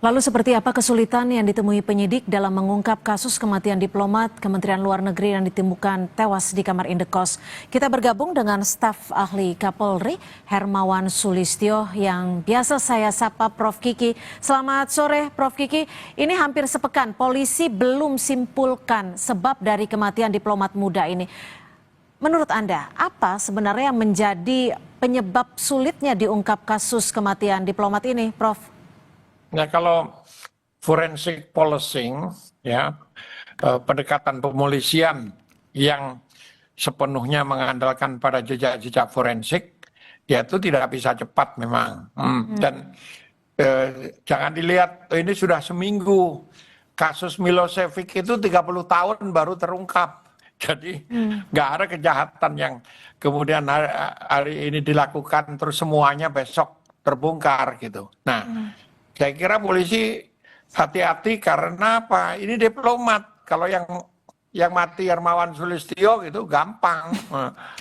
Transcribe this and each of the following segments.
Lalu seperti apa kesulitan yang ditemui penyidik dalam mengungkap kasus kematian diplomat Kementerian Luar Negeri yang ditemukan tewas di kamar indekos? Kita bergabung dengan staf ahli Kapolri, Hermawan Sulistyo, yang biasa saya sapa Prof. Kiki. Selamat sore Prof. Kiki. Ini hampir sepekan polisi belum simpulkan sebab dari kematian diplomat muda ini. Menurut Anda, apa sebenarnya yang menjadi penyebab sulitnya diungkap kasus kematian diplomat ini, Prof? Nah, kalau forensic policing, ya, pendekatan pemolisian yang sepenuhnya mengandalkan pada jejak-jejak forensik, ya itu tidak bisa cepat memang. Dan jangan dilihat ini sudah seminggu, kasus Milosevic itu 30 tahun baru terungkap. Jadi nggak ada kejahatan yang kemudian hari ini dilakukan terus semuanya besok terbongkar gitu. Nah, saya kira polisi hati-hati karena apa? Ini diplomat. Kalau yang mati Hermawan Sulistyo itu gampang.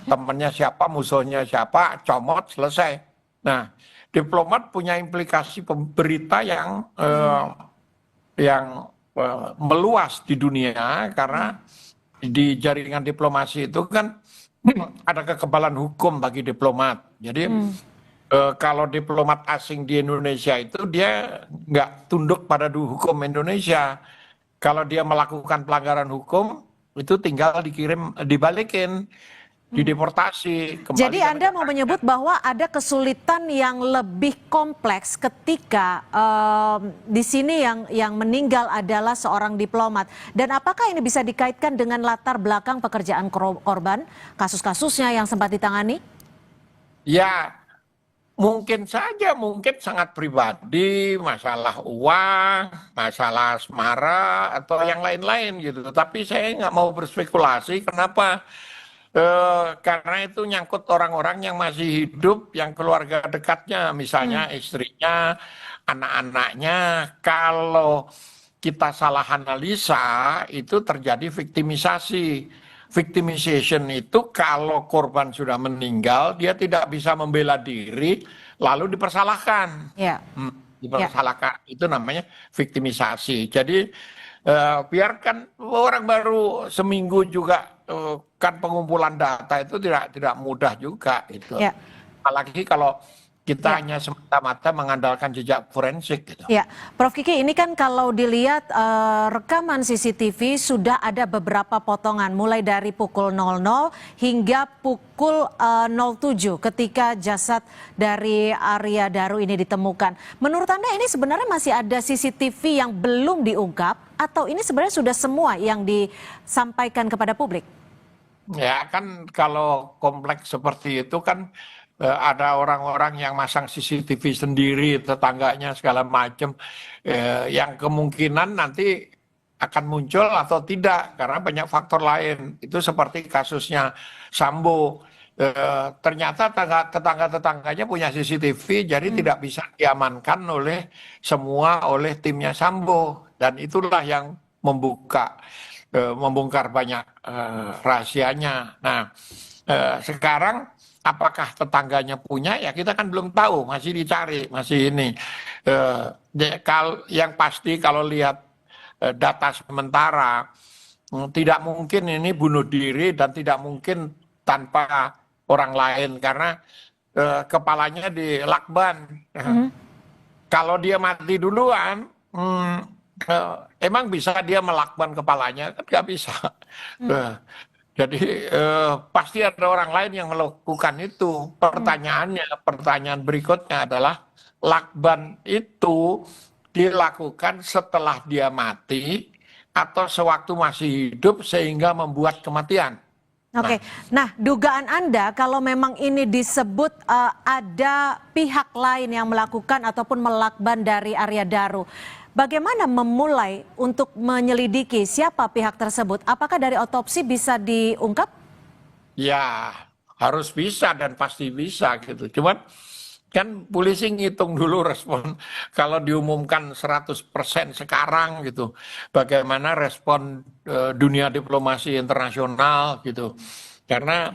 Temannya siapa, musuhnya siapa, comot, selesai. Nah, diplomat punya implikasi berita yang meluas di dunia karena di jaringan diplomasi itu kan ada kekebalan hukum bagi diplomat. Jadi kalau diplomat asing di Indonesia itu dia nggak tunduk pada hukum Indonesia. Kalau dia melakukan pelanggaran hukum itu tinggal dibalikin, dideportasi. Jadi Anda mau menyebut bahwa ada kesulitan yang lebih kompleks ketika di sini yang meninggal adalah seorang diplomat. Dan apakah ini bisa dikaitkan dengan latar belakang pekerjaan korban, kasus-kasusnya yang sempat ditangani? Ya, mungkin saja, mungkin sangat pribadi, masalah uang, masalah asmara, atau yang lain-lain gitu. Tapi saya nggak mau berspekulasi, kenapa? Karena itu nyangkut orang-orang yang masih hidup, yang keluarga dekatnya, misalnya istrinya, anak-anaknya. Kalau kita salah analisa, itu terjadi victimisasi. Victimization itu kalau korban sudah meninggal, dia tidak bisa membela diri, lalu dipersalahkan. Dipersalahkan, itu namanya victimisasi. Jadi biarkan orang baru seminggu juga kan pengumpulan data itu tidak mudah juga itu. Apalagi kalau kita hanya semata-mata mengandalkan jejak forensik gitu. Ya, Prof. Kiki, ini kan kalau dilihat rekaman CCTV sudah ada beberapa potongan mulai dari pukul 00 hingga pukul 07 ketika jasad dari Arya Daru ini ditemukan. Menurut Anda ini sebenarnya masih ada CCTV yang belum diungkap atau ini sebenarnya sudah semua yang disampaikan kepada publik? Ya kan kalau kompleks seperti itu kan ada orang-orang yang masang CCTV sendiri, tetangganya segala macam, yang kemungkinan nanti akan muncul atau tidak karena banyak faktor lain. Itu seperti kasusnya Sambo. Ternyata tetangga-tetangganya punya CCTV, jadi tidak bisa diamankan oleh timnya Sambo. Dan itulah yang membongkar banyak rahasianya. Nah, sekarang apakah tetangganya punya, ya kita kan belum tahu, masih dicari, masih ini. Yang pasti kalau lihat data sementara, tidak mungkin ini bunuh diri dan tidak mungkin tanpa orang lain, karena kepalanya dilakban. Kalau dia mati duluan, emang bisa dia melakban kepalanya? Kan nggak bisa. Jadi pasti ada orang lain yang melakukan itu. Pertanyaan berikutnya adalah lakban itu dilakukan setelah dia mati atau sewaktu masih hidup sehingga membuat kematian. Oke, nah dugaan Anda kalau memang ini disebut ada pihak lain yang melakukan ataupun melakban dari Arya Daru, bagaimana memulai untuk menyelidiki siapa pihak tersebut? Apakah dari otopsi bisa diungkap? Ya, harus bisa dan pasti bisa gitu. Cuman kan polisi ngitung dulu respon kalau diumumkan 100% sekarang gitu. Bagaimana respon dunia diplomasi internasional gitu. Karena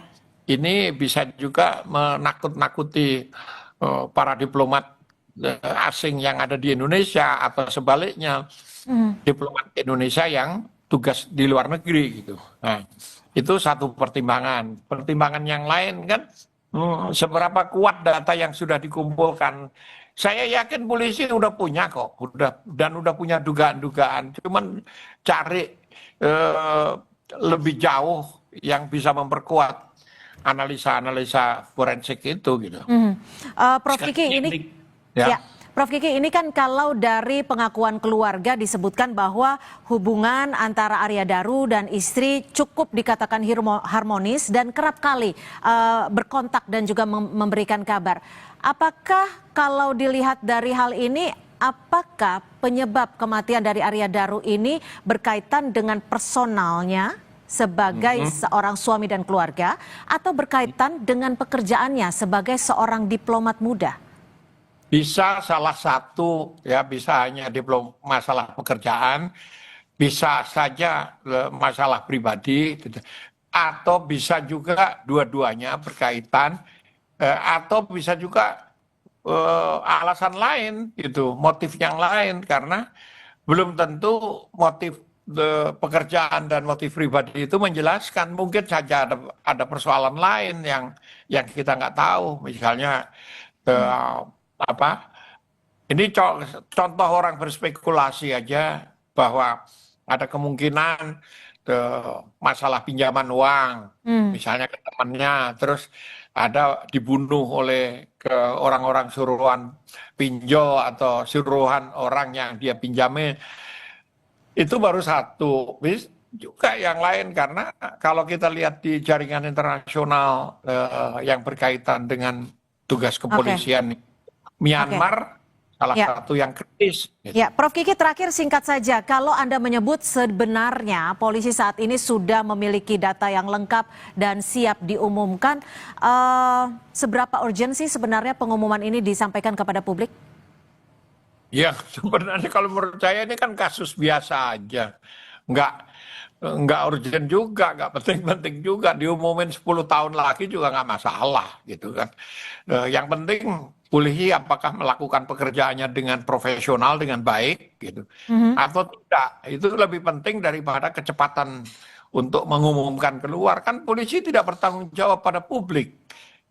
ini bisa juga menakut-nakuti para diplomat asing yang ada di Indonesia atau sebaliknya diplomat Indonesia yang tugas di luar negeri gitu. Nah, itu satu pertimbangan. Pertimbangan yang lain kan seberapa kuat data yang sudah dikumpulkan. Saya yakin polisi udah punya kok, udah punya dugaan-dugaan. Cuman cari lebih jauh yang bisa memperkuat analisa-analisa forensik itu gitu. Prof Kiki ini Ya. ya, Prof Kiki ini kan kalau dari pengakuan keluarga disebutkan bahwa hubungan antara Arya Daru dan istri cukup dikatakan harmonis dan kerap kali berkontak dan juga memberikan kabar. Apakah kalau dilihat dari hal ini, apakah penyebab kematian dari Arya Daru ini berkaitan dengan personalnya sebagai seorang suami dan keluarga atau berkaitan dengan pekerjaannya sebagai seorang diplomat muda? Bisa salah satu, ya bisa hanya masalah pekerjaan, bisa saja masalah pribadi, gitu. Atau bisa juga dua-duanya berkaitan, atau bisa juga alasan lain, gitu, motif yang lain, karena belum tentu motif pekerjaan dan motif pribadi itu menjelaskan. Mungkin saja ada persoalan lain yang kita nggak tahu, misalnya apa? Ini contoh orang berspekulasi aja bahwa ada kemungkinan masalah pinjaman uang, misalnya ke temannya, terus ada dibunuh oleh ke orang-orang suruhan pinjol atau suruhan orang yang dia pinjamin. Itu baru satu. Bisa juga yang lain, karena kalau kita lihat di jaringan internasional yang berkaitan dengan tugas kepolisian Myanmar, salah satu yang kritis. Gitu. Ya, Prof Kiki terakhir singkat saja, kalau Anda menyebut sebenarnya polisi saat ini sudah memiliki data yang lengkap dan siap diumumkan, seberapa urgensi sebenarnya pengumuman ini disampaikan kepada publik? Ya, sebenarnya kalau menurut saya ini kan kasus biasa aja. Nggak urgent juga, nggak penting-penting juga. Diumumin 10 tahun lagi juga nggak masalah gitu kan. Yang penting polisi apakah melakukan pekerjaannya dengan profesional, dengan baik gitu. Atau tidak. Itu lebih penting daripada kecepatan untuk mengumumkan keluar. Kan polisi tidak bertanggung jawab pada publik.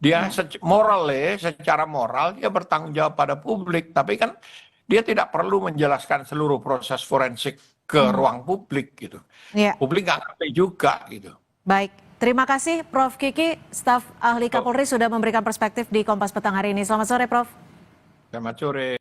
Dia secara moral dia bertanggung jawab pada publik. Tapi kan dia tidak perlu menjelaskan seluruh proses forensik ke ruang publik gitu. Ya. Publik nggak ngerti juga gitu. Baik, terima kasih Prof Kiki, staf ahli Kapolri sudah memberikan perspektif di Kompas Petang hari ini. Selamat sore, Prof. Selamat sore.